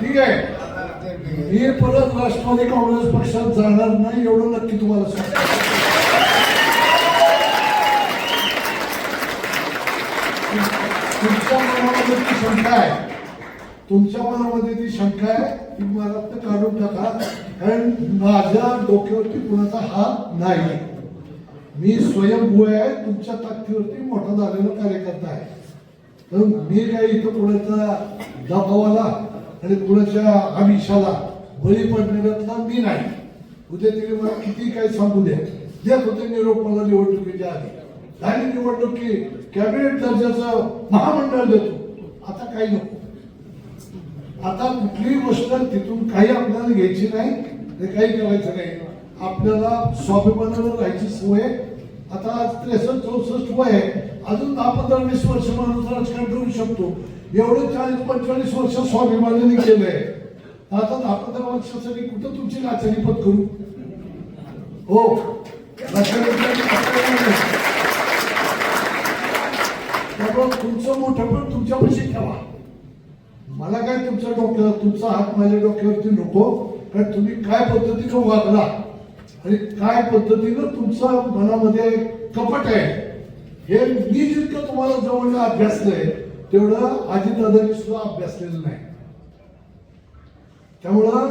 ठीक आहे. मी परत राष्ट्रवादी काँग्रेस पक्षात जाणार नाही एवढं नक्की तुम्हाला सांगतो. तुमच्या मनामध्ये ती शंका आहे, तुमच्या मनामध्ये ती शंका आहे ती मला काढून टाका. कारण माझ्या डोक्यावरती कुणाचा हात नाही. मी स्वयंभू आहे, तुमच्या ताकदीवरती मोठा झालेला कार्यकर्ता आहे. तर मी काही इथं कुणाचा दबावाला आणि कुणाच्या आमिषाला बळी पडण्याचा मी नाही. उद्या तिने मला किती काय सांगू द्या, देत होते निरोप मला निवडणुकीच्या आधी. झाली निवडणूक की कॅबिनेट दर्जाचं महामंडळ देतो. आता काही नको. आता कुठलीही गोष्ट तिथून काही आपल्याला घ्यायची नाही, काही करायचं नाही. आपल्याला स्वाभिमानावर राहायची सवय. आता 63-64 वय आहे, अजून 10-15-20 वर्ष माणूस राजकारण करू शकतो. एवढं 40-45 वर्ष स्वाभिमानाने केलंय. आता 10-15 वर्षासाठी कुठं तुमची नाचणी पत करू? हो, त्यामुळे तुमचं मोठं पण तुमच्यापाशी ठेवा. मला काय तुमच्या डोक्यावर, तुमचा हात माझ्या डोक्यावरती नको. कारण तुम्ही काय पद्धतीनं वागला आणि काय पद्धतीनं तुमच्या मनामध्ये कपट आहे हे मी जितकं तुम्हाला जवळ अभ्यासलंय तेवढं अजितदादांनी सुद्धा अभ्यासलेलं नाही. त्यामुळं